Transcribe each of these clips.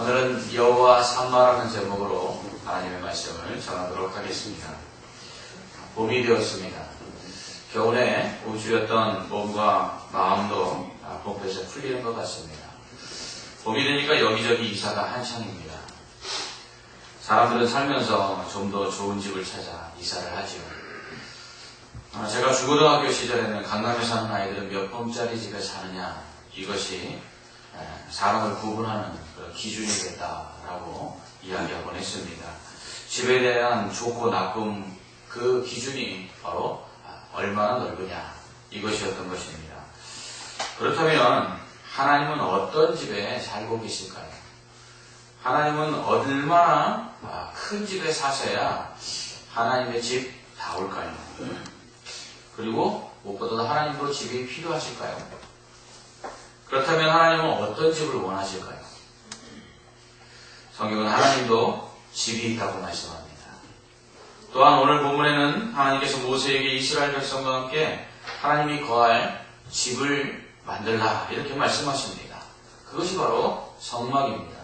오늘은 여호와 삼마라는 제목으로 하나님의 말씀을 전하도록 하겠습니다. 봄이 되었습니다. 겨울에 우주였던 몸과 마음도 봄볕에 풀리는 것 같습니다. 봄이 되니까 여기저기 이사가 한창입니다. 사람들은 살면서 좀 더 좋은 집을 찾아 이사를 하지요. 제가 중고등학교 시절에는 강남에 사는 아이들은 몇 평짜리 집에 사느냐, 이것이 사람을 구분하는 기준이겠다라고 이야기하곤 했습니다. 집에 대한 좋고 나쁨, 그 기준이 바로 얼마나 넓으냐, 이것이었던 것입니다. 그렇다면 하나님은 어떤 집에 살고 계실까요? 하나님은 얼마나 큰 집에 사셔야 하나님의 집다울까요? 그리고 무엇보다도 하나님도 집이 필요하실까요? 그렇다면 하나님은 어떤 집을 원하실까요? 성경은 하나님도 집이 있다고 말씀합니다. 또한 오늘 본문에는 하나님께서 모세에게 이스라엘 백성과 함께 하나님이 거할 집을 만들라 이렇게 말씀하십니다. 그것이 바로 성막입니다.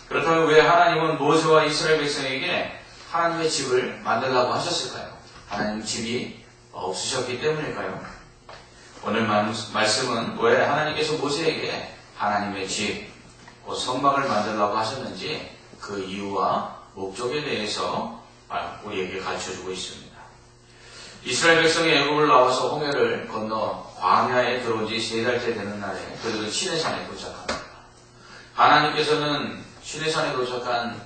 그렇다면 왜 하나님은 모세와 이스라엘 백성에게 하나님의 집을 만들라고 하셨을까요? 하나님 집이 없으셨기 때문일까요? 오늘 말씀은 왜 하나님께서 모세에게 하나님의 집, 곧 성막을 만들라고 하셨는지 그 이유와 목적에 대해서 우리에게 가르쳐주고 있습니다. 이스라엘 백성이 애굽을 나와서 홍해를 건너 광야에 들어온 지 3달째 되는 날에 그들은 시내산에 도착합니다. 하나님께서는 시내산에 도착한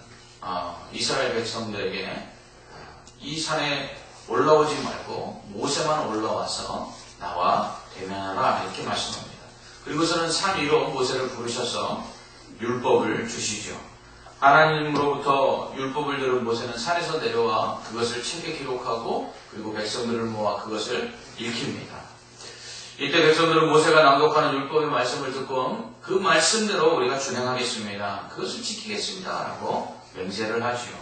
이스라엘 백성들에게 이 산에 올라오지 말고 모세만 올라와서 나와 대면하라 이렇게 말씀합니다. 그리고서는 산 위로 모세를 부르셔서 율법을 주시죠. 하나님으로부터 율법을 들은 모세는 산에서 내려와 그것을 책에 기록하고 그리고 백성들을 모아 그것을 읽힙니다. 이때 백성들은 모세가 낭독하는 율법의 말씀을 듣고 그 말씀대로 우리가 준행하겠습니다. 그것을 지키겠습니다. 라고 맹세를 하지요.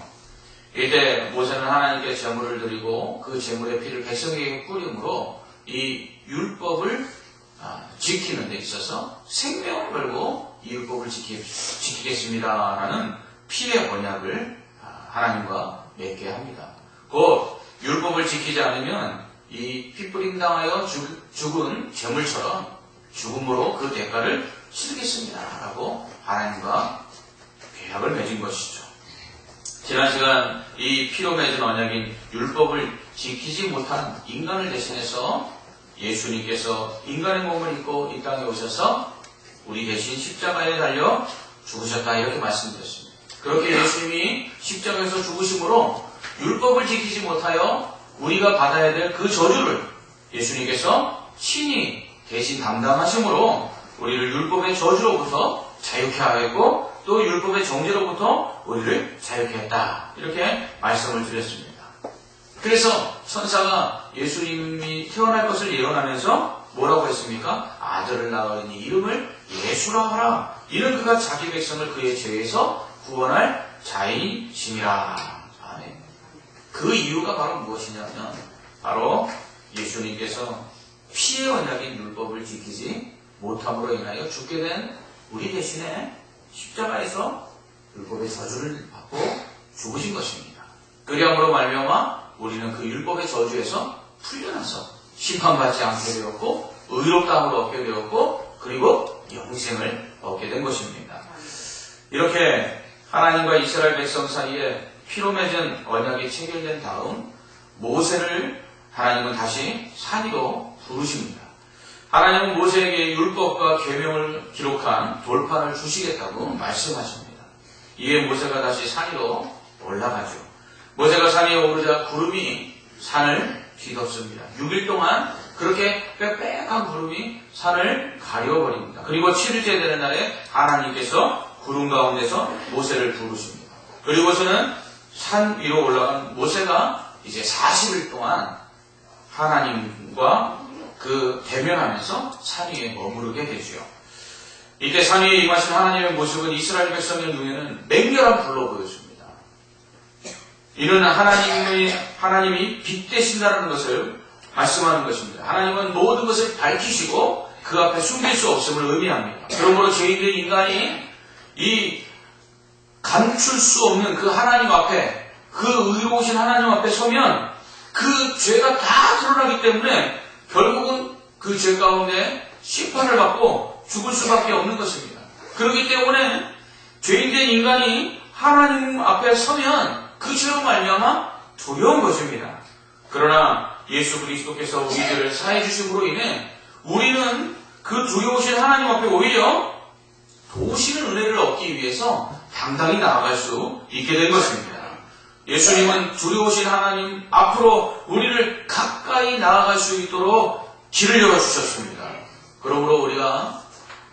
이때 모세는 하나님께 제물을 드리고 그 제물의 피를 백성에게 뿌림으로 이 율법을 지키는 데 있어서 생명을 걸고 이 율법을 지키겠습니다라는 피의 언약을 하나님과 맺게 합니다. 곧 율법을 지키지 않으면 이 피 뿌림당하여 죽은 제물처럼 죽음으로 그 대가를 치르겠습니다라고 하나님과 계약을 맺은 것이죠. 지난 시간 이 피로 맺은 언약인 율법을 지키지 못한 인간을 대신해서 예수님께서 인간의 몸을 입고 이 땅에 오셔서 우리 대신 십자가에 달려 죽으셨다 이렇게 말씀드렸습니다. 그렇게 예수님이 십자가에서 죽으심으로 율법을 지키지 못하여 우리가 받아야 될 그 저주를 예수님께서 친히 대신 담당하심으로 우리를 율법의 저주로부터 자유케 하였고 또 율법의 정죄로부터 우리를 자유케 했다 이렇게 말씀을 드렸습니다. 그래서 천사가 예수님이 태어날 것을 예언하면서 뭐라고 했습니까? 아들을 낳으니 이름을 예수라 하라. 이는 그가 자기 백성을 그의 죄에서 구원할 자이심이라. 아멘. 그 이유가 바로 무엇이냐면 바로 예수님께서 피의 언약인 율법을 지키지 못함으로 인하여 죽게 된 우리 대신에 십자가에서 율법의 저주를 받고 죽으신 것입니다. 그리함으로 말미암아 우리는 그 율법의 저주에서 풀려나서 심판받지 않게 되었고 의롭다함을 얻게 되었고 그리고 영생을 얻게 된 것입니다. 이렇게 하나님과 이스라엘 백성 사이에 피로 맺은 언약이 체결된 다음 모세를 하나님은 다시 산 위로 부르십니다. 하나님은 모세에게 율법과 계명을 기록한 돌판을 주시겠다고 말씀하십니다. 이에 모세가 다시 산 위로 올라가죠. 모세가 산 위에 오르자 구름이 산을 뒤덮습니다. 6일 동안 그렇게 빽빽한 구름이 산을 가려버립니다. 그리고 7일째 되는 날에 하나님께서 구름 가운데서 모세를 부르십니다. 그리고서는 산 위로 올라간 모세가 이제 40일 동안 하나님과 대면하면서 산 위에 머무르게 되죠. 이때 산 위에 임하신 하나님의 모습은 이스라엘 백성의 눈에는 맹렬한 불로 보여줍니다. 이는 하나님이 빛 되신다는 것을 말씀하는 것입니다. 하나님은 모든 것을 밝히시고 그 앞에 숨길 수 없음을 의미합니다. 그러므로 죄인된 인간이 이 감출 수 없는 그 하나님 앞에, 그 의로우신 하나님 앞에 서면 그 죄가 다 드러나기 때문에 결국은 그 죄 가운데 심판을 받고 죽을 수밖에 없는 것입니다. 그렇기 때문에 죄인된 인간이 하나님 앞에 서면 그 죄로 말미암아 두려운 것입니다. 그러나 예수 그리스도께서 우리들을 사해 주심으로 인해 우리는 그 두려우신 하나님 앞에 오히려 도우시는 은혜를 얻기 위해서 당당히 나아갈 수 있게 된 것입니다. 예수님은 두려우신 하나님 앞으로 우리를 가까이 나아갈 수 있도록 길을 열어주셨습니다. 그러므로 우리가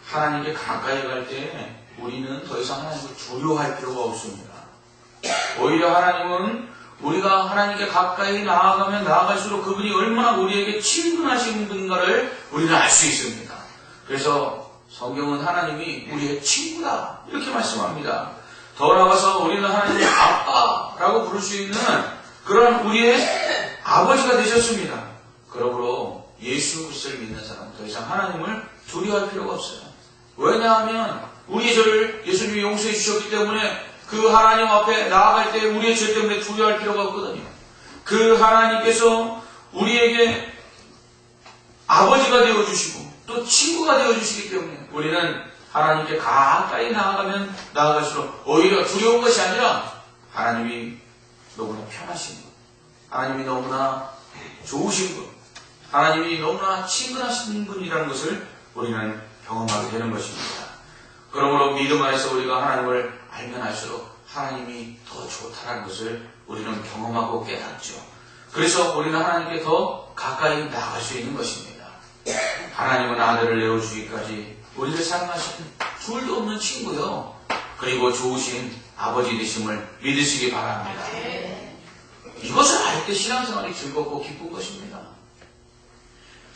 하나님께 가까이 갈 때 우리는 더 이상 하나님을 두려워할 필요가 없습니다. 오히려 하나님은 우리가 하나님께 가까이 나아가면 나아갈수록 그분이 얼마나 우리에게 친근하신 분인가를 우리는 알 수 있습니다. 그래서 성경은 하나님이 우리의 친구다 이렇게 말씀합니다. 더 나아가서 우리는 하나님의 아빠라고 부를 수 있는 그런 우리의 아버지가 되셨습니다. 그러므로 예수 그리스도를 믿는 사람은 더 이상 하나님을 두려워할 필요가 없어요. 왜냐하면 우리의 죄를 예수님이 용서해 주셨기 때문에 그 하나님 앞에 나아갈 때 우리의 죄 때문에 두려워할 필요가 없거든요. 그 하나님께서 우리에게 아버지가 되어주시고 또 친구가 되어주시기 때문에 우리는 하나님께 가까이 나아가면 나아갈수록 오히려 두려운 것이 아니라 하나님이 너무나 편하신 분, 하나님이 너무나 좋으신 분, 하나님이 너무나 친근하신 분이라는 것을 우리는 경험하게 되는 것입니다. 그러므로 믿음 안에서 우리가 하나님을 알면 알수록 하나님이 더 좋다는 것을 우리는 경험하고 깨닫죠. 그래서 우리는 하나님께 더 가까이 나아갈 수 있는 것입니다. 하나님은 아들을 내어주기까지 우리를 사랑하시는 둘도 없는 친구요. 그리고 좋으신 아버지 되심을 믿으시기 바랍니다. 이것을 알 때 신앙생활이 즐겁고 기쁜 것입니다.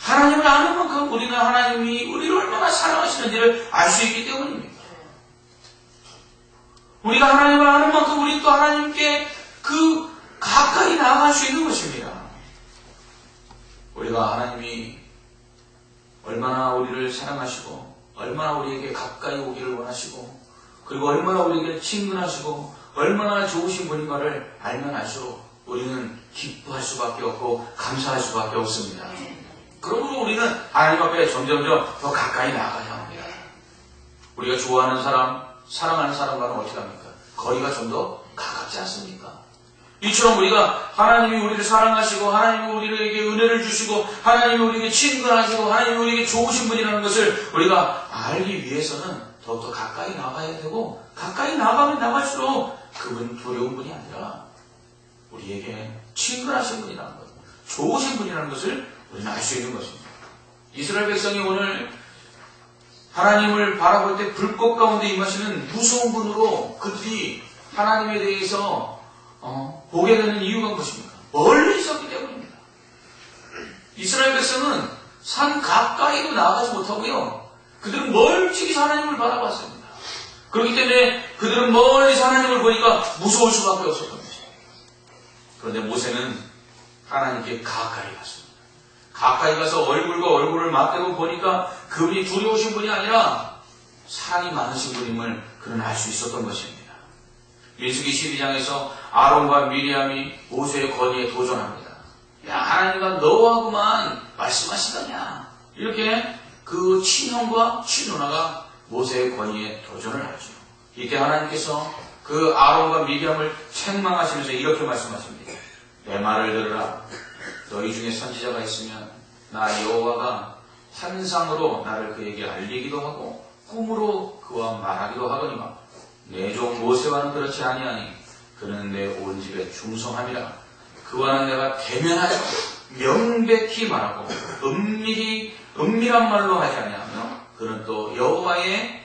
하나님을 아는 만큼 우리는 하나님이 우리를 얼마나 사랑하시는지를 알 수 있기 때문입니다. 우리가 하나님을 아는 만큼 우리는 또 하나님께 그 가까이 나아갈 수 있는 것입니다. 우리가 하나님이 얼마나 우리를 사랑하시고 얼마나 우리에게 가까이 오기를 원하시고 그리고 얼마나 우리에게 친근하시고 얼마나 좋으신 분인가를 알면 알수록 우리는 기뻐할 수밖에 없고 감사할 수밖에 없습니다. 그러므로 우리는 하나님 앞에 점점점 더 가까이 나아가야 합니다. 우리가 좋아하는 사람, 사랑하는 사람과는 어떻게 합니까? 거리가 좀 더 가깝지 않습니까? 이처럼 우리가 하나님이 우리를 사랑하시고 하나님이 우리에게 은혜를 주시고 하나님이 우리에게 친근하시고 하나님이 우리에게 좋으신 분이라는 것을 우리가 알기 위해서는 더욱더 가까이 나가야 되고 가까이 나가면 나갈수록 그분 두려운 분이 아니라 우리에게 친근하신 분이라는 것, 좋으신 분이라는 것을 우리는 알 수 있는 것입니다. 이스라엘 백성이 오늘 하나님을 바라볼 때 불꽃 가운데 임하시는 무서운 분으로 그들이 하나님에 대해서 보게 되는 이유가 무엇입니까? 멀리 있었기 때문입니다. 이스라엘 백성은 산 가까이도 나가지 못하고요. 그들은 멀찍이서 하나님을 바라봤습니다. 그렇기 때문에 그들은 멀리서 하나님을 보니까 무서울 수밖에 없었던 것입니다. 그런데 모세는 하나님께 가까이 갔습니다. 가까이 가서 얼굴과 얼굴을 맞대고 보니까 그분이 두려우신 분이 아니라 사랑이 많으신 분임을 그는 알 수 있었던 것입니다. 민수기 12장에서 아론과 미리암이 모세의 건의에 도전합니다. 야, 하나님과 너하고만 말씀하시더냐. 이렇게 그 친형과 친누나가 모세의 건의에 도전을 하죠. 이때 하나님께서 그 아론과 미리암을 책망하시면서 이렇게 말씀하십니다. 내 말을 들으라. 너희 중에 선지자가 있으면 나 여호와가 환상으로 나를 그에게 알리기도 하고 꿈으로 그와 말하기도 하거니와 내 종 모세와는 그렇지 아니하니 그는 내 온 집에 충성함이라. 그와는 내가 대면하여 명백히 말하고 은밀한 말로 하지 아니하며 그는 또 여호와의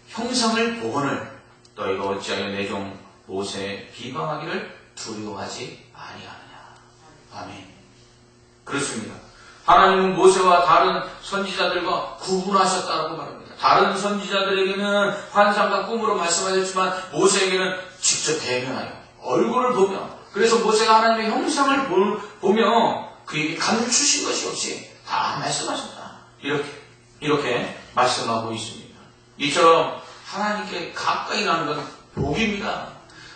형상을 복원을 너희가 어찌하여 내 종 모세에 비방하기를 두려워하지 아니하느냐. 아멘. 그렇습니다. 하나님은 모세와 다른 선지자들과 구분하셨다고 말합니다. 다른 선지자들에게는 환상과 꿈으로 말씀하셨지만 모세에게는 직접 대면하여 얼굴을 보며 그래서 모세가 하나님의 형상을 보며 그에게 감추신 것이 없이 다 말씀하셨다. 이렇게 말씀하고 있습니다. 이처럼 하나님께 가까이 가는 건 복입니다.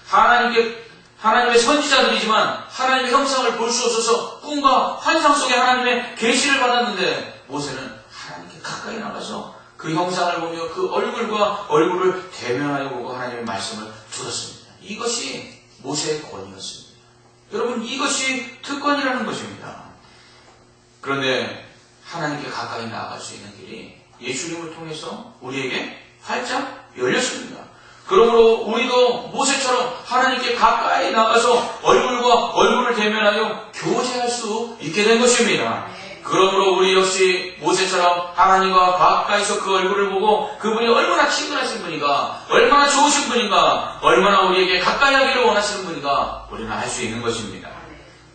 하나님의 선지자들이지만 하나님의 형상을 볼 수 없어서 꿈과 환상 속에 하나님의 계시를 받았는데 모세는 하나님께 가까이 나가서 그 형상을 보며 그 얼굴과 얼굴을 대면하여 보고 하나님의 말씀을 들었습니다. 이것이 모세의 권위였습니다. 여러분, 이것이 특권이라는 것입니다. 그런데 하나님께 가까이 나아갈 수 있는 길이 예수님을 통해서 우리에게 활짝 열렸습니다. 그러므로 우리도 모세처럼 하나님께 가까이 나가서 얼굴과 얼굴을 대면하여 교제할 수 있게 된 것입니다. 그러므로 우리 역시 모세처럼 하나님과 가까이서 그 얼굴을 보고 그분이 얼마나 친근하신 분인가, 얼마나 좋으신 분인가, 얼마나 우리에게 가까이 하기를 원하시는 분인가 우리는 알 수 있는 것입니다.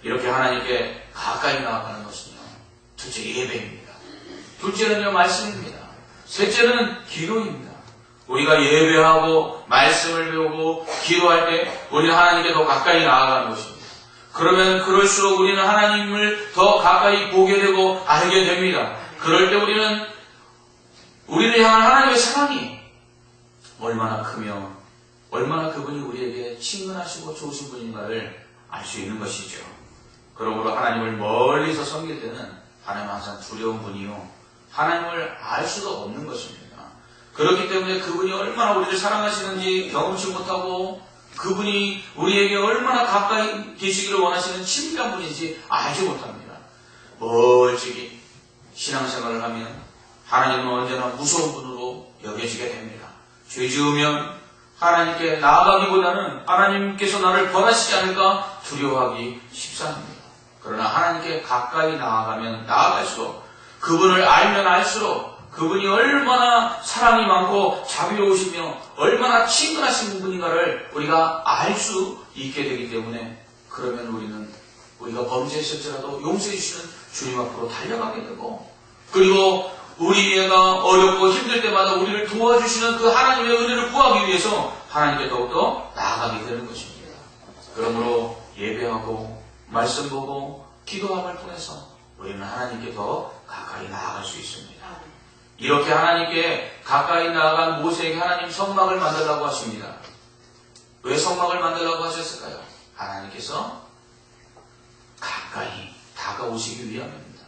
이렇게 하나님께 가까이 나아가는 것은요, 첫째 예배입니다. 둘째는요, 말씀입니다. 셋째는 기도입니다. 우리가 예배하고 말씀을 배우고 기도할 때 우리는 하나님께 더 가까이 나아가는 것입니다. 그러면 그럴수록 우리는 하나님을 더 가까이 보게 되고 알게 됩니다. 그럴 때 우리를 향한 하나님의 사랑이 얼마나 크며 얼마나 그분이 우리에게 친근하시고 좋으신 분인가를 알 수 있는 것이죠. 그러므로 하나님을 멀리서 섬길 때는 하나님은 항상 두려운 분이요, 하나님을 알 수도 없는 것입니다. 그렇기 때문에 그분이 얼마나 우리를 사랑하시는지 경험치 못하고 그분이 우리에게 얼마나 가까이 계시기를 원하시는 친밀한 분인지 알지 못합니다. 멀찍이 신앙생활을 하면 하나님은 언제나 무서운 분으로 여겨지게 됩니다. 죄 지으면 하나님께 나아가기보다는 하나님께서 나를 벌하시지 않을까 두려워하기 십상입니다. 그러나 하나님께 가까이 나아가면 나아갈수록, 그분을 알면 알수록 그분이 얼마나 사랑이 많고 자비로우시며 얼마나 친근하신 분인가를 우리가 알 수 있게 되기 때문에, 그러면 우리가 범죄했을지라도 용서해 주시는 주님 앞으로 달려가게 되고, 그리고 우리가 어렵고 힘들 때마다 우리를 도와주시는 그 하나님의 은혜를 구하기 위해서 하나님께 더욱더 나아가게 되는 것입니다. 그러므로 예배하고 말씀 보고 기도함을 통해서 우리는 하나님께 더 가까이 나아갈 수 있습니다. 이렇게 하나님께 가까이 나아간 모세에게 하나님 성막을 만들라고 하십니다. 왜 성막을 만들라고 하셨을까요? 하나님께서 가까이 다가오시기 위함입니다.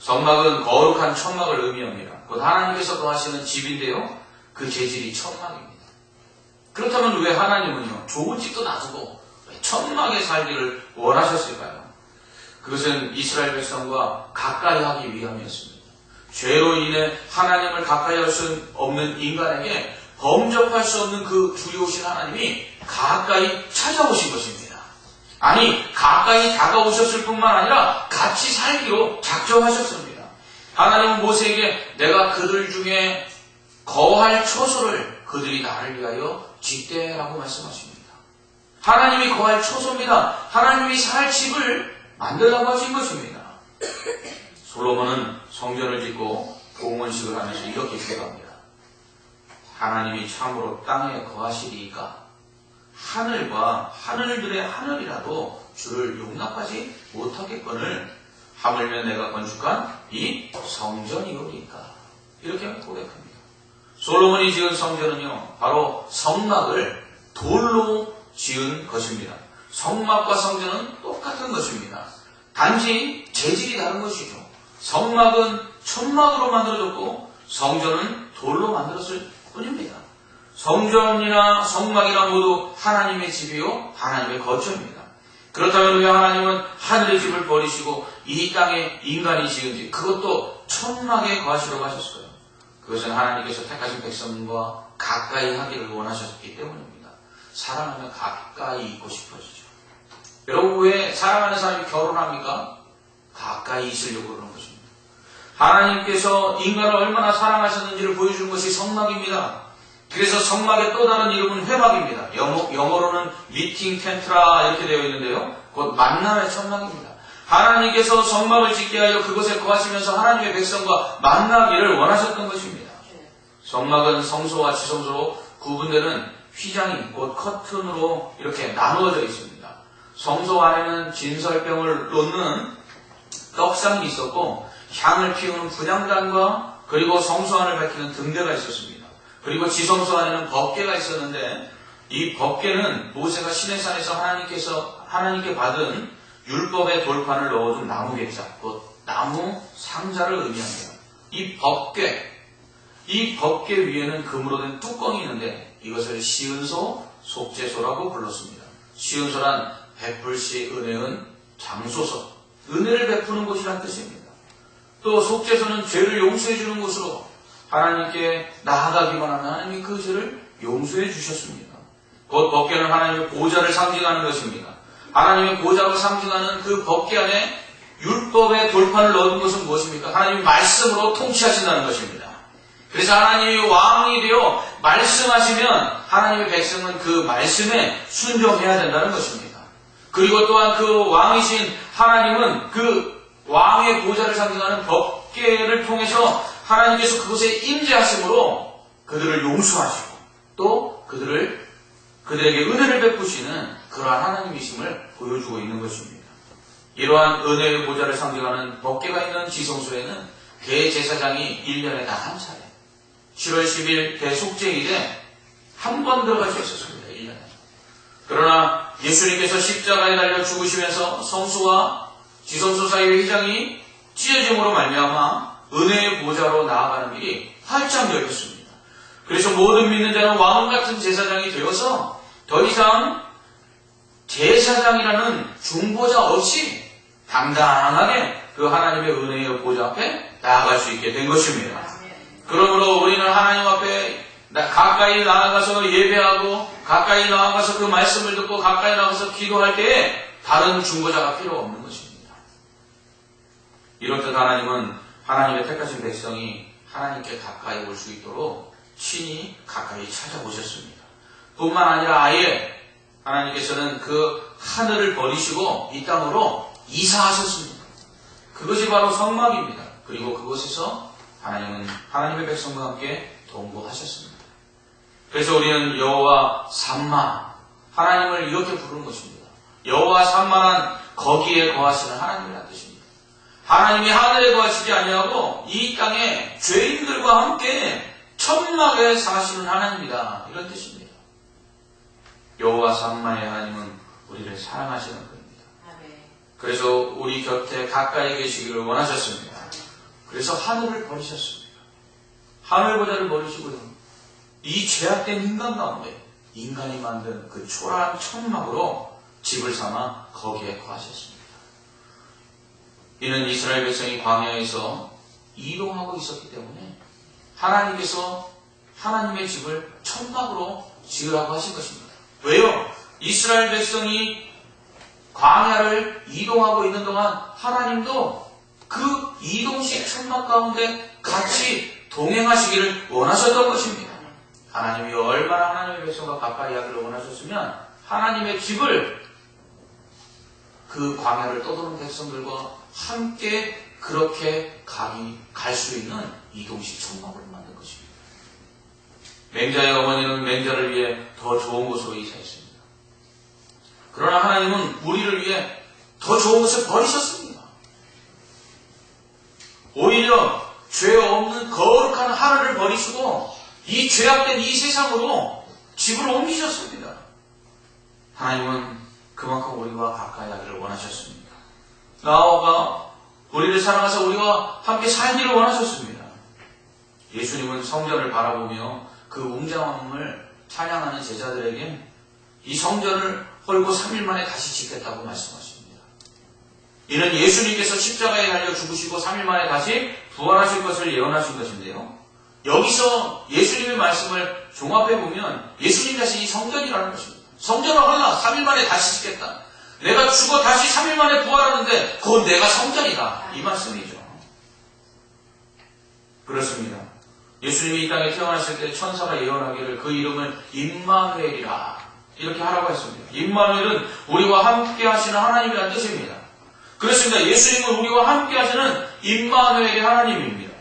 성막은 거룩한 천막을 의미합니다. 곧 하나님께서 거하시는 집인데요, 그 재질이 천막입니다. 그렇다면 왜 하나님은요, 좋은 집도 놔두고 왜 천막에 살기를 원하셨을까요? 그것은 이스라엘 백성과 가까이 하기 위함이었습니다. 죄로 인해 하나님을 가까이 할 수 없는 인간에게 범접할 수 없는 그 두려우신 하나님이 가까이 찾아오신 것입니다. 아니, 가까이 다가오셨을 뿐만 아니라 같이 살기로 작정하셨습니다. 하나님은 모세에게 내가 그들 중에 거할 처소를 그들이 나를 위하여 짓되라고 말씀하십니다. 하나님이 거할 처소입니다. 하나님이 살 집을 만들라고 하신 것입니다. 솔로몬은 성전을 짓고 봉헌식을 하면서 이렇게 기도합니다. 하나님이 참으로 땅에 거하시리이까 하늘과 하늘들의 하늘이라도 주를 용납하지 못하겠거늘 하물며 내가 건축한 이 성전이오리이까. 이렇게 고백합니다. 솔로몬이 지은 성전은요, 바로 성막을 돌로 지은 것입니다. 성막과 성전은 똑같은 것입니다. 단지 재질이 다른 것이죠. 성막은 천막으로 만들어졌고 성전은 돌로 만들었을 뿐입니다. 성전이나 성막이나 모두 하나님의 집이요, 하나님의 거처입니다. 그렇다면 왜 하나님은 하늘의 집을 버리시고 이 땅에 인간이 지은 집, 그것도 천막에 거하시려고 하셨어요? 그것은 하나님께서 택하신 백성과 가까이 하기를 원하셨기 때문입니다. 사랑하면 가까이 있고 싶어지죠. 여러분, 왜 사랑하는 사람이 결혼합니까? 가까이 있으려고 그러는 것입니다. 하나님께서 인간을 얼마나 사랑하셨는지를 보여주는 것이 성막입니다. 그래서 성막의 또 다른 이름은 회막입니다. 영어로는 미팅 텐트라 이렇게 되어 있는데요, 곧 만남의 천막입니다. 하나님께서 성막을 짓게 하여 그곳에 거하시면서 하나님의 백성과 만나기를 원하셨던 것입니다. 성막은 성소와 지성소로 구분되는 휘장이 곧 커튼으로 이렇게 나누어져 있습니다. 성소 안에는 진설병을 놓는 떡상이 있었고 향을 피우는 분향단과 그리고 성소 안을 밝히는 등대가 있었습니다. 그리고 지성소 안에는 법궤가 있었는데 이 법궤는 모세가 시내산에서 하나님께 받은 율법의 돌판을 넣어둔 나무겠자, 그 나무 상자를 의미합니다. 이 법궤 위에는 금으로 된 뚜껑이 있는데 이것을 시은소, 속죄소라고 불렀습니다. 시은소란 베풀시 은혜은 장소서, 은혜를 베푸는 곳이란 뜻입니다. 또 속죄소는 죄를 용서해 주는 곳으로 하나님께 나아가기만 하면 하나님이 그 죄를 용서해 주셨습니다. 곧 법궤는 하나님의 보좌를 상징하는 것입니다. 하나님의 보좌를 상징하는 그 법궤 안에 율법의 돌판을 넣은 것은 무엇입니까? 하나님이 말씀으로 통치하신다는 것입니다. 그래서 하나님이 왕이 되어 말씀하시면 하나님의 백성은 그 말씀에 순종해야 된다는 것입니다. 그리고 또한 그 왕이신 하나님은 그 왕의 보좌를 상징하는 법궤를 통해서 하나님께서 그곳에 임재하심으로 그들을 용서하시고 또 그들에게 은혜를 베푸시는 그러한 하나님이심을 보여주고 있는 것입니다. 이러한 은혜의 보좌를 상징하는 법궤가 있는 지성소에는 대제사장이 1년에 단 한 차례 7월 10일 대속죄일에 한 번 들어갈 수 있었습니다. 1년에. 그러나 예수님께서 십자가에 달려 죽으시면서 성소와 지성소 사이의 휘장이 찢어짐으로 말미암아 은혜의 보좌로 나아가는 길이 활짝 열렸습니다. 그래서 모든 믿는 자는 왕 같은 제사장이 되어서 더 이상 제사장이라는 중보자 없이 당당하게 그 하나님의 은혜의 보좌 앞에 나아갈 수 있게 된 것입니다. 그러므로 우리는 하나님 앞에 가까이 나아가서 예배하고 가까이 나아가서 그 말씀을 듣고 가까이 나가서 기도할 때에 다른 중보자가 필요 없는 것입니다. 이렇듯 하나님은 하나님의 택하신 백성이 하나님께 가까이 올 수 있도록 친히 가까이 찾아오셨습니다. 뿐만 아니라 아예 하나님께서는 그 하늘을 버리시고 이 땅으로 이사하셨습니다. 그것이 바로 성막입니다. 그리고 그곳에서 하나님은 하나님의 백성과 함께 동거하셨습니다. 그래서 우리는 여호와 삼마, 하나님을 이렇게 부르는 것입니다. 여호와 삼마란 거기에 거하시는 하나님이라는 뜻입니다. 하나님이 하늘에 거하시지 아니하고 이 땅에 죄인들과 함께 천막에 사시는 하나님이다, 이런 뜻입니다. 여호와 삼마의 하나님은 우리를 사랑하시는 분입니다. 그래서 우리 곁에 가까이 계시기를 원하셨습니다. 그래서 하늘을 버리셨습니다. 하늘 보좌를 버리시고요, 이 죄악된 인간 가운데 인간이 만든 그 초라한 천막으로 집을 삼아 거기에 거하셨습니다. 이는 이스라엘 백성이 광야에서 이동하고 있었기 때문에 하나님께서 하나님의 집을 천막으로 지으라고 하신 것입니다. 왜요? 이스라엘 백성이 광야를 이동하고 있는 동안 하나님도 그 이동식 천막 가운데 같이 동행하시기를 원하셨던 것입니다. 하나님이 얼마나 하나님의 백성과 가까이 하기를 원하셨으면 하나님의 집을 그 광야를 떠도는 백성들과 함께 그렇게 갈 수 있는 이동식 천막으로 만든 것입니다. 맹자의 어머니는 맹자를 위해 더 좋은 곳으로 이사했습니다. 그러나 하나님은 우리를 위해 더 좋은 곳을 버리셨습니다. 오히려 죄 없는 거룩한 하늘을 버리시고 이 죄악된 이 세상으로 집을 옮기셨습니다. 하나님은 그만큼 우리와 가까이 하기를 원하셨습니다. 나아가 우리를 사랑하사 우리와 함께 살기를 원하셨습니다. 예수님은 성전을 바라보며 그 웅장함을 찬양하는 제자들에게 이 성전을 헐고 3일 만에 다시 짓겠다고 말씀하십니다. 이는 예수님께서 십자가에 달려 죽으시고 3일 만에 다시 부활하실 것을 예언하신 것인데요. 여기서 예수님의 말씀을 종합해보면 예수님 자신이 성전이라는 것입니다. 성전을 헐라 3일 만에 다시 짓겠다. 내가 죽어 다시 3일 만에 부활하는데 그건 내가 성전이다, 이 말씀이죠. 그렇습니다. 예수님이 이 땅에 태어나실 때 천사가 예언하기를 그 이름을 임마누엘이라 이렇게 하라고 했습니다. 임마누엘은 우리와 함께 하시는 하나님이라는 뜻입니다. 그렇습니다. 예수님은 우리와 함께 하시는 임마누엘의 하나님입니다.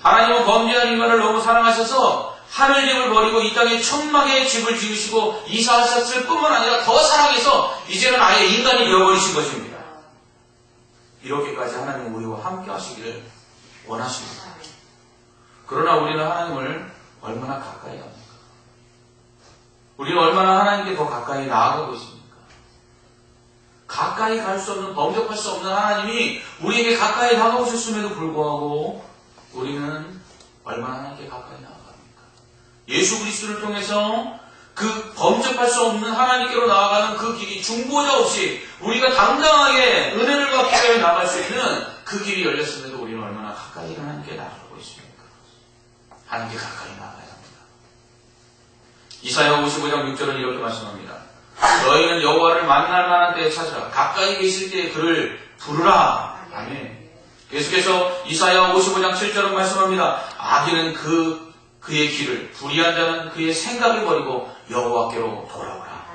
하나님은 범죄한 인간을 너무 사랑하셔서 하늘집을 버리고 이 땅에 천막의 집을 지으시고 이사하셨을 뿐만 아니라 더 사랑해서 이제는 아예 인간이 되어버리신 것입니다. 이렇게까지 하나님은 우리와 함께 하시기를 원하십니다. 그러나 우리는 하나님을 얼마나 가까이 합니까? 우리는 얼마나 하나님께 더 가까이 나아가고 있습니까? 가까이 갈 수 없는, 범접할 수 없는 하나님이 우리에게 가까이 다가오셨음에도 불구하고 우리는 얼마나 하나님께 가까이 나아갑니까? 예수 그리스도를 통해서 그 범접할 수 없는 하나님께로 나아가는 그 길이 중보자 없이 우리가 당당하게 은혜를 받기 위해 나아갈 수 있는 그 길이 열렸음에도 우리는 얼마나 가까이 하나님께 나아가고 있습니까? 하나님께 가까이 나아가야 합니다. 이사야 55장 6절은 이렇게 말씀합니다. 너희는 여호와를 만날 만한 때에 찾아 가까이 계실 때에 그를 부르라. 아멘. 계속해서 이사야 55장 7절은 말씀합니다. 악인은 그의 길을, 불의한 자는 그의 생각을 버리고 여호와께로 돌아오라.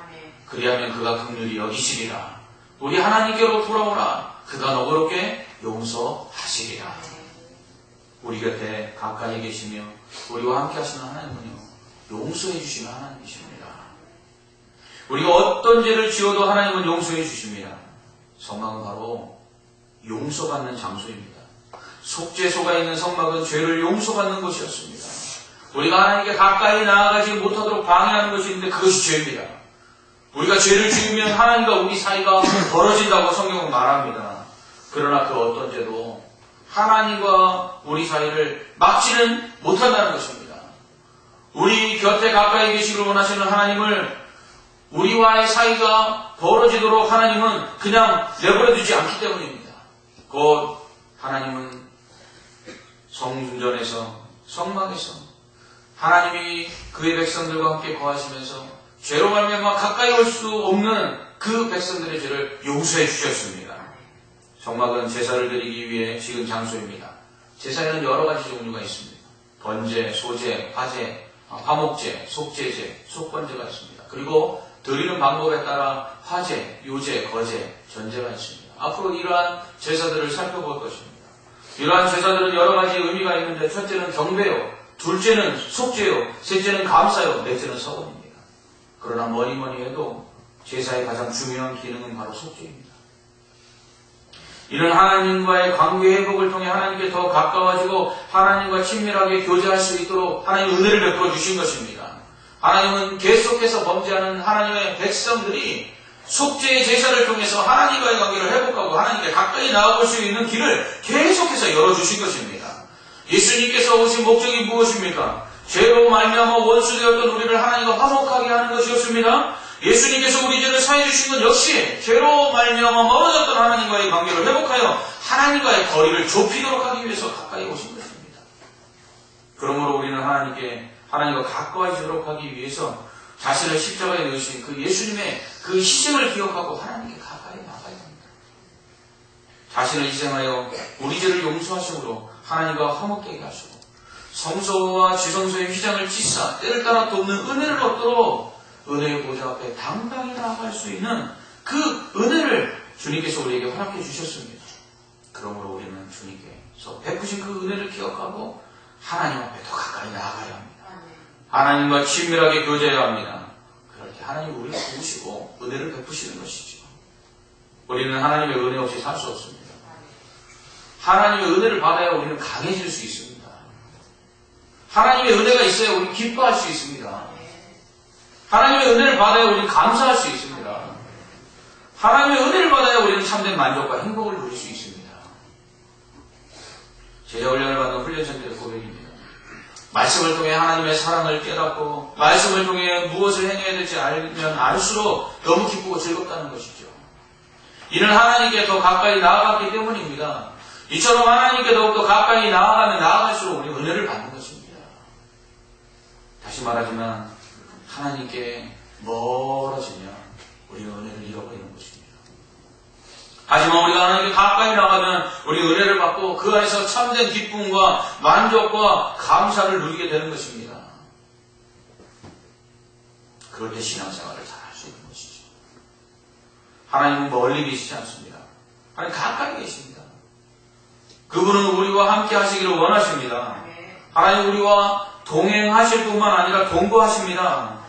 그리하면 그가 긍휼히 여기시리라. 우리 하나님께로 돌아오라. 그가 너그럽게 용서하시리라. 우리 곁에 가까이 계시며 우리와 함께 하시는 하나님은요, 용서해 주시는 하나님이십니다. 우리가 어떤 죄를 지어도 하나님은 용서해 주십니다. 성막은 바로 용서받는 장소입니다. 속죄소가 있는 성막은 죄를 용서받는 곳이었습니다. 우리가 하나님께 가까이 나아가지 못하도록 방해하는 것이 있는데 그것이 죄입니다. 우리가 죄를 지으면 하나님과 우리 사이가 벌어진다고 성경은 말합니다. 그러나 그 어떤 죄도 하나님과 우리 사이를 막지는 못한다는 것입니다. 우리 곁에 가까이 계시기를 원하시는 하나님을 우리와의 사이가 벌어지도록 하나님은 그냥 내버려두지 않기 때문입니다. 곧 하나님은 성전에서, 성막에서 하나님이 그의 백성들과 함께 거하시면서 죄로 말미암아 가까이 올 수 없는 그 백성들의 죄를 용서해 주셨습니다. 성막은 제사를 드리기 위해 지은 장소입니다. 제사에는 여러 가지 종류가 있습니다. 번제, 소제, 화제, 화목제, 속제제, 속번제가 있습니다. 그리고 드리는 방법에 따라 화제, 요제, 거제, 전제가 있습니다. 앞으로 이러한 제사들을 살펴볼 것입니다. 이러한 제사들은 여러 가지 의미가 있는데 첫째는 경배요, 둘째는 속죄요, 셋째는 감사요, 넷째는 서원입니다. 그러나 뭐니 해도 제사의 가장 중요한 기능은 바로 속죄입니다. 이는 하나님과의 관계 회복을 통해 하나님께 더 가까워지고 하나님과 친밀하게 교제할 수 있도록 하나님 은혜를 베풀어 주신 것입니다. 하나님은 계속해서 범죄하는 하나님의 백성들이 속죄의 제사를 통해서 하나님과의 관계를 회복하고 하나님께 가까이 나아갈 수 있는 길을 계속해서 열어주신 것입니다. 예수님께서 오신 목적이 무엇입니까? 죄로 말미암아 원수되었던 우리를 하나님과 화목하게 하는 것이었습니다. 예수님께서 우리 죄를 사해 주신 건 역시 죄로 말미암아 멀어졌던 하나님과의 관계를 회복하여 하나님과의 거리를 좁히도록 하기 위해서 가까이 오신 것입니다. 그러므로 우리는 하나님과 가까워지도록 하기 위해서 자신을 십자가에 넣으신 그 예수님의 그 희생을 기억하고 하나님께 가까이 나가야 합니다. 자신을 희생하여 우리 죄를 용서하심으로 하나님과 화목되게 하시고 성소와 지성소의 휘장을 찢사 때를 따라 돕는 은혜를 얻도록 은혜의 보좌 앞에 당당히 나아갈 수 있는 그 은혜를 주님께서 우리에게 허락해 주셨습니다. 그러므로 우리는 주님께서 베푸신 그 은혜를 기억하고 하나님 앞에 더 가까이 나아가야 합니다. 하나님과 친밀하게 교제해야 합니다. 그럴 때 하나님이 우리를 도우시고 은혜를 베푸시는 것이죠. 우리는 하나님의 은혜 없이 살 수 없습니다. 하나님의 은혜를 받아야 우리는 강해질 수 있습니다. 하나님의 은혜가 있어야 우리는 기뻐할 수 있습니다. 하나님의 은혜를 받아야 우리는 감사할 수 있습니다. 하나님의 은혜를 받아야 우리는 참된 만족과 행복을 누릴 수 있습니다. 제자 훈련을 받는 훈련생들의 고백입니다. 말씀을 통해 하나님의 사랑을 깨닫고 말씀을 통해 무엇을 행해야 될지 알면 알수록 너무 기쁘고 즐겁다는 것이죠. 이는 하나님께 더 가까이 나아갔기 때문입니다. 이처럼 하나님께 더욱더 가까이 나아가면 나아갈수록 우리 은혜를 받는 것입니다. 다시 말하지만 하나님께 멀어지면 우리는 은혜를 잃어버리는 것입니다. 하지만 우리가 하나님께 가까이 나가면 우리 은혜를 받고 그 안에서 참된 기쁨과 만족과 감사를 누리게 되는 것입니다. 그럴 때 신앙생활을 잘 할 수 있는 것이죠. 하나님은 멀리 계시지 않습니다. 하나님 가까이 계십니다. 그분은 우리와 함께 하시기를 원하십니다. 하나님 우리와 동행하실 뿐만 아니라 동거하십니다.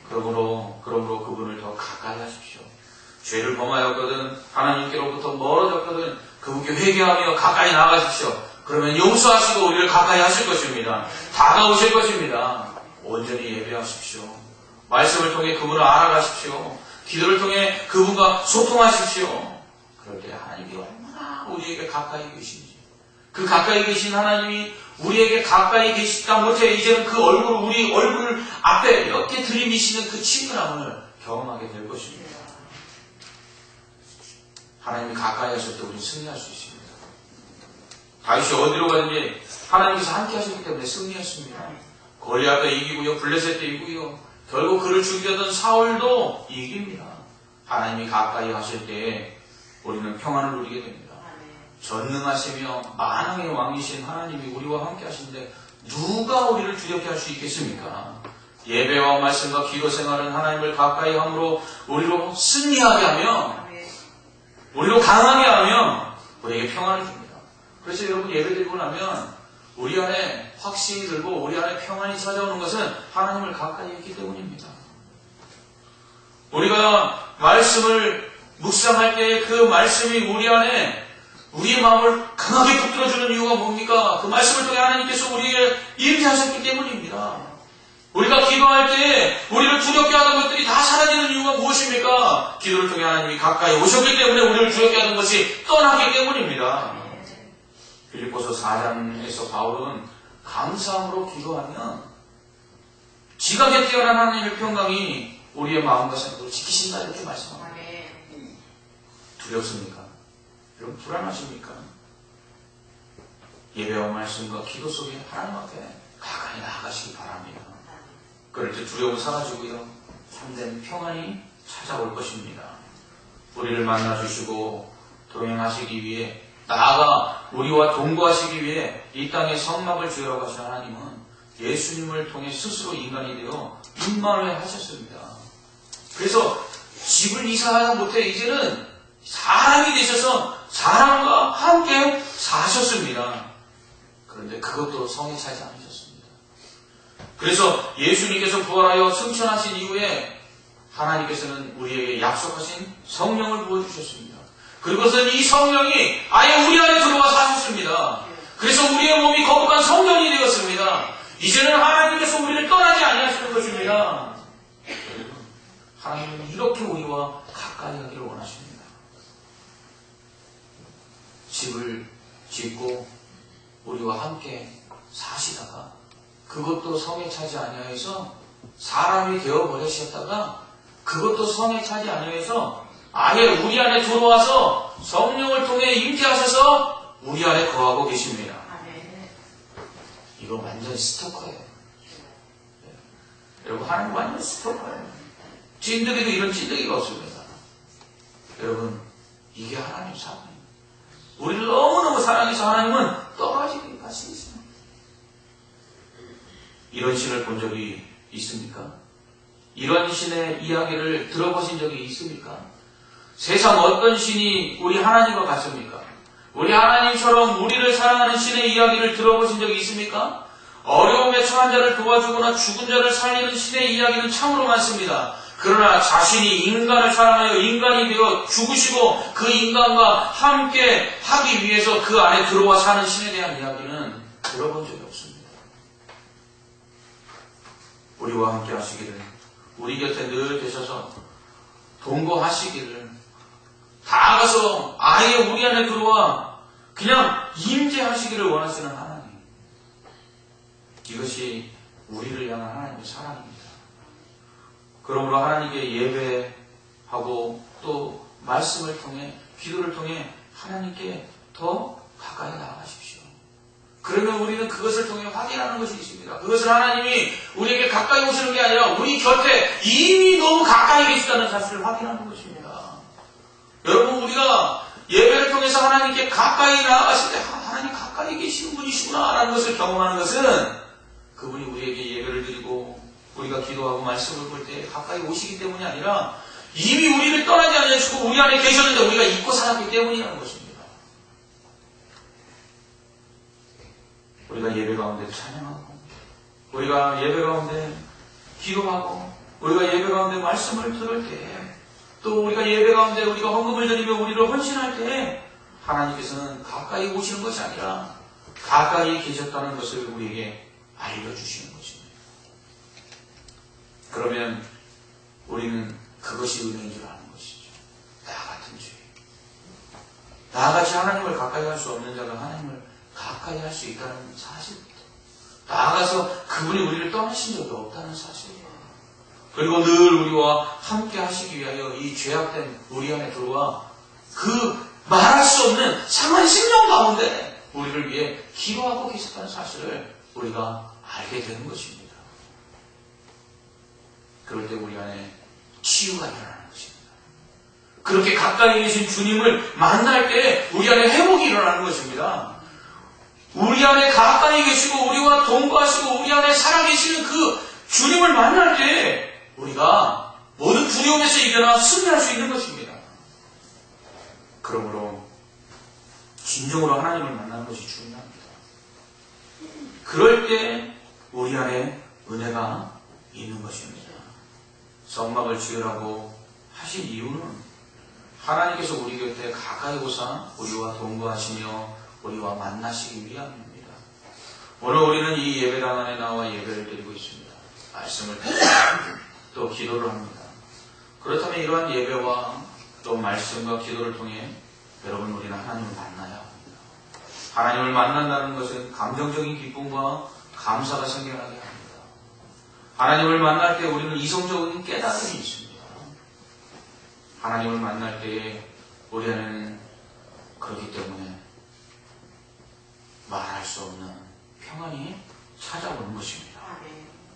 그러므로 그분을 더 가까이 하십시오. 죄를 범하였거든 하나님께로부터 멀어졌거든 그분께 회개하며 가까이 나아가십시오. 그러면 용서하시고 우리를 가까이 하실 것입니다. 다가오실 것입니다. 온전히 예배하십시오. 말씀을 통해 그분을 알아가십시오. 기도를 통해 그분과 소통하십시오. 그럴 때 하나님이 얼마나 우리에게 가까이 계신지, 그 가까이 계신 하나님이 우리에게 가까이 계시다 못해 이제는 그 우리 얼굴 앞에 이렇게 들이미시는 그 친근함을 경험하게 될 것입니다. 하나님이 가까이 하실 때 우리는 승리할 수 있습니다. 다윗이 어디로 가든지 하나님께서 함께 하셨기 때문에 승리했습니다. 골리앗도 이기고요, 블레셋도 이기고요, 결국 그를 죽이려던 사울도 이깁니다. 하나님이 가까이 하실 때 우리는 평안을 누리게 됩니다. 전능하시며 만왕의 왕이신 하나님이 우리와 함께 하시는데 누가 우리를 두렵게 할 수 있겠습니까? 예배와 말씀과 기도 생활은 하나님을 가까이 함으로 우리로 승리하게 하며, 우리로 강하게 하며 우리에게 평안을 줍니다. 그래서 여러분, 예배 드리고 나면 우리 안에 확신이 들고 우리 안에 평안이 찾아오는 것은 하나님을 가까이 했기 때문입니다. 우리가 말씀을 묵상할 때 그 말씀이 우리 안에 우리의 마음을 강하게 붙들어주는 이유가 뭡니까? 그 말씀을 통해 하나님께서 우리에게 임재하셨기 때문입니다. 우리가 기도할 때 우리를 두렵게 하던 것들이 다 사라지는 이유가 무엇입니까? 기도를 통해 하나님이 가까이 오셨기 때문에 우리를 두렵게 하던 것이 떠났기 때문입니다. 빌립보서 4장에서 바울은 감사함으로 기도하면 지각에 뛰어난 하나님의 평강이 우리의 마음과 생각을 지키신다, 이렇게 말씀합니다. 두렵습니까? 여러분, 불안하십니까? 예배와 말씀과 기도 속에 하나님 앞에 가까이 나아가시기 바랍니다. 그럴 때 두려움은 사라지고요, 참된 평안이 찾아올 것입니다. 우리를 만나주시고 동행하시기 위해, 나아가 우리와 동거하시기 위해 이 땅에 성막을 지으라고 하신 하나님은 예수님을 통해 스스로 인간이 되어 임마누엘 하셨습니다. 그래서 집을 이사하다 못해 이제는 사람이 되셔서 사람과 함께 사셨습니다. 그런데 그것도 성에 차지 않으셨습니다. 그래서 예수님께서 부활하여 승천하신 이후에 하나님께서는 우리에게 약속하신 성령을 부어주셨습니다. 그것은 이 성령이 아예 우리 안에 들어와 사셨습니다. 그래서 우리의 몸이 거룩한 성전이 되었습니다. 이제는 하나님께서 우리를 떠나지 아니하시는 것입니다. 하나님은 이렇게 우리와 가까이 하기를 원하십니다. 집을 짓고 우리와 함께 사시다가 그것도 성에 차지 아니하여서 사람이 되어버리셨다가 그것도 성에 차지 아니하여서 아예 우리 안에 들어와서 성령을 통해 임재하셔서 우리 안에 거하고 계십니다. 이거 완전 스토커예요. 여러분, 하나님 완전 스토커예요. 찐득이도 이런 찐득이가 없습니다. 여러분, 이게 하나님 사랑입니다. 우리를 너무너무 사랑해서 하나님은 떨어지기 마시겠습니다. 이런 신을 본 적이 있습니까? 이런 신의 이야기를 들어보신 적이 있습니까? 세상 어떤 신이 우리 하나님과 같습니까? 우리 하나님처럼 우리를 사랑하는 신의 이야기를 들어보신 적이 있습니까? 어려움에 처한 자를 도와주거나 죽은 자를 살리는 신의 이야기는 참으로 많습니다. 그러나 자신이 인간을 사랑하여 인간이 되어 죽으시고 그 인간과 함께 하기 위해서 그 안에 들어와 사는 신에 대한 이야기는 들어본 적이 없습니다. 우리와 함께 하시기를, 우리 곁에 늘 계셔서 동거하시기를, 다가가서 아예 우리 안에 들어와 그냥 임재하시기를 원하시는 하나님, 이것이 우리를 향한 하나님의 사랑입니다. 그러므로 하나님께 예배하고 또 말씀을 통해, 기도를 통해 하나님께 더 가까이 나아가십시오. 그러면 우리는 그것을 통해 확인하는 것이 있습니다. 그것을 하나님이 우리에게 가까이 오시는 게 아니라 우리 곁에 이미 너무 가까이 계시다는 사실을 확인하는 것입니다. 여러분, 우리가 예배를 통해서 하나님께 가까이 나아가실 때 하나님 가까이 계시는 분이시구나 라는 것을 경험하는 것은 그분이 우리에게 예배를 드리고 우리가 기도하고 말씀을 볼 때 가까이 오시기 때문이 아니라 이미 우리를 떠나지 않으시고 우리 안에 계셨는데 우리가 잊고 살았기 때문이라는 것입니다. 우리가 예배 가운데 찬양하고, 우리가 예배 가운데 기도하고, 우리가 예배 가운데 말씀을 들을 때, 또 우리가 예배 가운데 우리가 헌금을 드리며 우리를 헌신할 때 하나님께서는 가까이 오시는 것이 아니라 가까이 계셨다는 것을 우리에게 알려주시는 것입니다. 그러면 우리는 그것이 은혜인 줄 아는 것이죠. 나 같은 죄. 나같이 하나님을 가까이 할 수 없는 자가 하나님을 가까이 할 수 있다는 사실부터, 나아가서 그분이 우리를 떠나신 적이 없다는 사실이에요. 그리고 늘 우리와 함께 하시기 위하여 이 죄악된 우리 안에 들어와 그 말할 수 없는 상한 심령 가운데 우리를 위해 기도하고 계셨다는 사실을 우리가 알게 되는 것입니다. 그럴 때 우리 안에 치유가 일어나는 것입니다. 그렇게 가까이 계신 주님을 만날 때 우리 안에 회복이 일어나는 것입니다. 우리 안에 가까이 계시고 우리와 동거하시고 우리 안에 살아계시는 그 주님을 만날 때 우리가 모든 두려움에서 이겨나 승리할 수 있는 것입니다. 그러므로 진정으로 하나님을 만나는 것이 중요합니다. 그럴 때 우리 안에 은혜가 있는 것입니다. 성막을 지으라고 하신 이유는 하나님께서 우리 곁에 가까이 오사 우리와 동거하시며 우리와 만나시기 위함입니다. 오늘 우리는 이 예배당 안에 나와 예배를 드리고 있습니다. 말씀을 듣고 또 기도를 합니다. 그렇다면 이러한 예배와 또 말씀과 기도를 통해 여러분 우리는 하나님을 만나야 합니다. 하나님을 만난다는 것은 감정적인 기쁨과 감사가 생겨나게 합니다. 하나님을 만날 때 우리는 이성적인 깨달음이 있습니다. 하나님을 만날 때에 우리 안에는 그렇기 때문에 말할 수 없는 평안이 찾아오는 것입니다.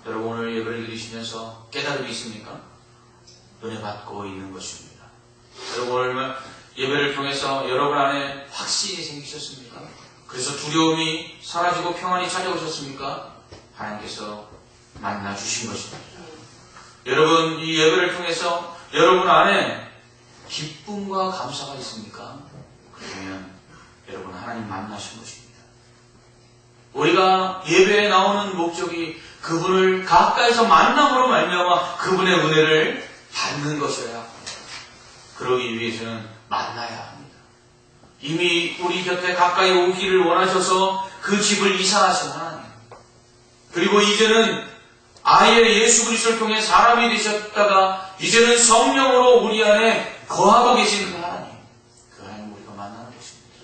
여러분 오늘 예배를 드리시면서 깨달음이 있습니까? 은혜 받고 있는 것입니다. 여러분 오늘 예배를 통해서 여러분 안에 확신이 생기셨습니까? 그래서 두려움이 사라지고 평안이 찾아오셨습니까? 하나님께서 만나주신 것입니다. 여러분 이 예배를 통해서 여러분 안에 기쁨과 감사가 있습니까? 그러면 여러분 하나님 만나신 것입니다. 우리가 예배에 나오는 목적이 그분을 가까이서 만남으로 말미암아 그분의 은혜를 받는 것이어야 합니다. 그러기 위해서는 만나야 합니다. 이미 우리 곁에 가까이 오기를 원하셔서 그 집을 이사하신 하나님, 그리고 이제는 아예 예수 그리스도를 통해 사람이 되셨다가 이제는 성령으로 우리 안에 거하고 계신 그 하나님, 그 하나님 우리가 만나는 것입니다.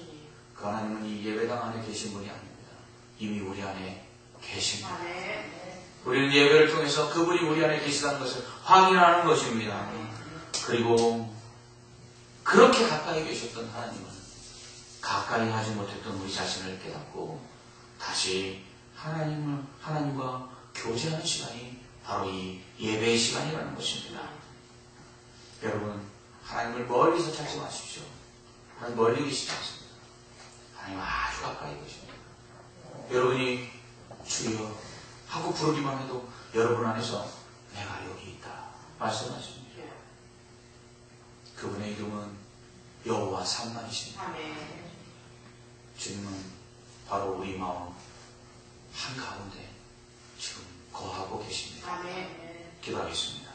그 하나님은 이 예배당 안에 계신 분이 아닙니다. 이미 우리 안에 계십니다. 우리는 예배를 통해서 그분이 우리 안에 계시다는 것을 확인하는 것입니다. 그리고 그렇게 가까이 계셨던 하나님은 가까이 하지 못했던 우리 자신을 깨닫고 다시 하나님과 교제하는 시간이 바로 이 예배의 시간이라는 것입니다. 여러분 하나님을 멀리서 찾지 마십시오. 하나님 멀리 계시지 않습니다. 하나님 아주 가까이 계십니다. 여러분이 주여 하고 부르기만 해도 여러분 안에서 내가 여기 있다 말씀하십니다. 그분의 이름은 여호와 삼만이십니다. 주님은 바로 우리 마음 한가운데 지금 거하고 계십니다. 기도하겠습니다.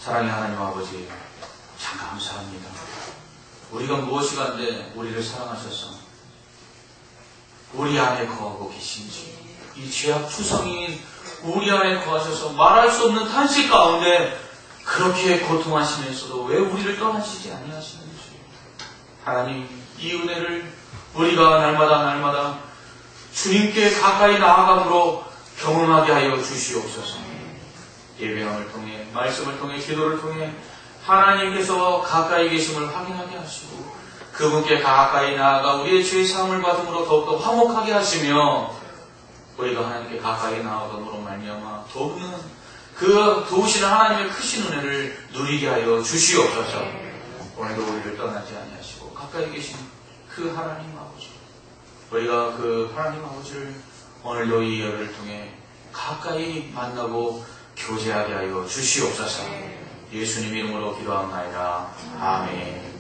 사랑의 하나님 아버지, 참 감사합니다. 우리가 무엇이 간데 우리를 사랑하셔서 우리 안에 거하고 계신지, 이 죄악 투성인 우리 안에 거하셔서 말할 수 없는 탄식 가운데 그렇게 고통하시면서도 왜 우리를 떠나시지 아니하시는지, 하나님 이 은혜를 우리가 날마다 주님께 가까이 나아감으로 경험하게 하여 주시옵소서. 예배함을 통해, 말씀을 통해, 기도를 통해 하나님께서 가까이 계심을 확인하게 하시고 그분께 가까이 나아가 우리의 죄의 사함을 받음으로 더욱더 화목하게 하시며 우리가 하나님께 가까이 나아감으로 말미암아 더욱은 그 도우시는 하나님의 크신 은혜를 누리게 하여 주시옵소서. 오늘도 우리를 떠나지 아니하시고 가까이 계신 그 하나님 아버지, 우리가 그 하나님 아버지를 오늘도 이 예배를 통해 가까이 만나고 교제하게 하여 주시옵소서. 예수님 이름으로 기도합니다. 아멘.